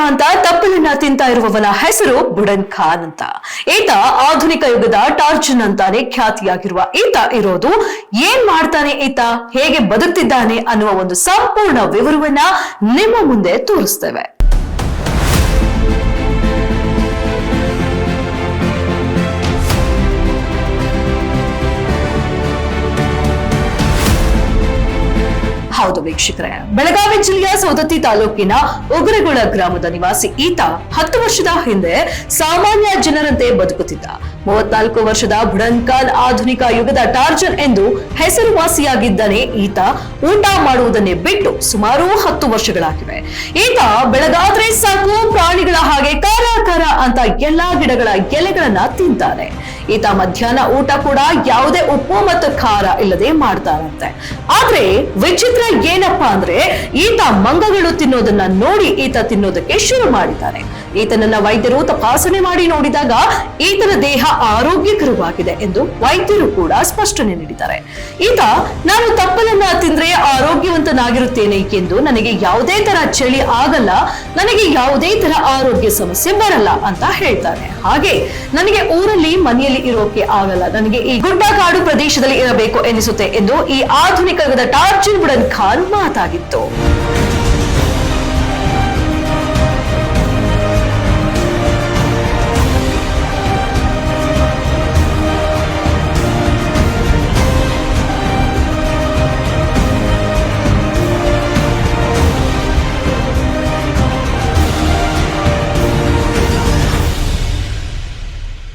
ಅಂತ ತಪ್ಪಲನ್ನ ತಿಂತಾ ಇರುವವನ ಹೆಸರು ಬುಡನ್ ಖಾನ್ ಅಂತ. ಈತ ಆಧುನಿಕ ಯುಗದ ಟಾರ್ಜನ್ ಅಂತಾನೆ ಖ್ಯಾತಿಯಾಗಿರುವ ಈತ ಇರೋದು ಏನ್ ಮಾಡ್ತಾನೆ, ಈತ ಹೇಗೆ ಬದುಕ್ತಿದ್ದಾನೆ ಅನ್ನುವ ಒಂದು ಸಂಪೂರ್ಣ ವಿವರವನ್ನ ನಿಮ್ಮ ಮುಂದೆ ತೋರಿಸ್ತೇವೆ. ಹೌದು ವೀಕ್ಷಕರೇ, ಬೆಳಗಾವಿ ಜಿಲ್ಲೆಯ ಸವದತ್ತಿ ತಾಲೂಕಿನ ಉಗುರಗೊಳ ಗ್ರಾಮದ ನಿವಾಸಿ ಈತ 10 ವರ್ಷದ ಹಿಂದೆ ಸಾಮಾನ್ಯ ಜನರಂತೆ ಬದುಕುತ್ತಿದ್ದ. 34 ವರ್ಷದ ಬುಡನ್ ಖಾನ್ ಆಧುನಿಕ ಯುಗದ ಟಾರ್ಜನ್ ಎಂದು ಹೆಸರುವಾಸಿಯಾಗಿದ್ದಾನೆ. ಈತ ಊಟ ಮಾಡುವುದನ್ನೇ ಬಿಟ್ಟು ಸುಮಾರು 10 ವರ್ಷಗಳಾಗಿವೆ. ಈತ ಬೆಳಗಾದ್ರೆ ಸಾಕು ಪ್ರಾಣಿಗಳ ಹಾಗೆ ಕಾರ ಕಾರ ಅಂತ ಎಲ್ಲಾ ಗಿಡಗಳ ಎಲೆಗಳನ್ನ ತಿಂತಾನೆ. ಈತ ಮಧ್ಯಾಹ್ನ ಊಟ ಕೂಡ ಯಾವುದೇ ಉಪ್ಪು ಮತ್ತು ಖಾರ ಇಲ್ಲದೆ ಮಾಡ್ತಾರಂತೆ. ಆದ್ರೆ ವಿಚಿತ್ರ ಏನಪ್ಪಾ ಅಂದ್ರೆ ಈತ ಮಂಗಗಳು ತಿನ್ನೋದನ್ನ ನೋಡಿ ಈತ ತಿನ್ನೋದಕ್ಕೆ ಶುರು ಮಾಡಿದ್ದಾನೆ. ಈತನನ್ನ ವೈದ್ಯರು ತಪಾಸಣೆ ಮಾಡಿ ನೋಡಿದಾಗ ಈತನ ದೇಹ ಆರೋಗ್ಯಕರವಾಗಿದೆ ಎಂದು ವೈದ್ಯರು ಕೂಡ ಸ್ಪಷ್ಟನೆ ನೀಡಿದ್ದಾರೆ. ಈತ ನಾನು ತಪ್ಪಲನ್ನ ತಿಂದ್ರೆ ಆರೋಗ್ಯವಂತನಾಗಿರುತ್ತೇನೆ ಎಂದು, ನನಗೆ ಯಾವುದೇ ತರ ಚಳಿ ಆಗಲ್ಲ, ನನಗೆ ಯಾವುದೇ ತರ ಆರೋಗ್ಯ ಸಮಸ್ಯೆ ಬರಲ್ಲ ಅಂತ ಹೇಳ್ತಾನೆ. ಹಾಗೆ ನನಗೆ ಊರಲ್ಲಿ ಮನೆಯಲ್ಲಿ ಇರೋಕೆ ಆಗಲ್ಲ, ನನಗೆ ಈ ಗುಡ್ಡ ಕಾಡು ಪ್ರದೇಶದಲ್ಲಿ ಇರಬೇಕು ಎನಿಸುತ್ತೆ ಎಂದು ಈ ಆಧುನಿಕ ಯುಗದ ಟಾರ್ಜನ್ ಬುಡನ್ ಖಾನ್ ಮಾತಾಗಿತ್ತು.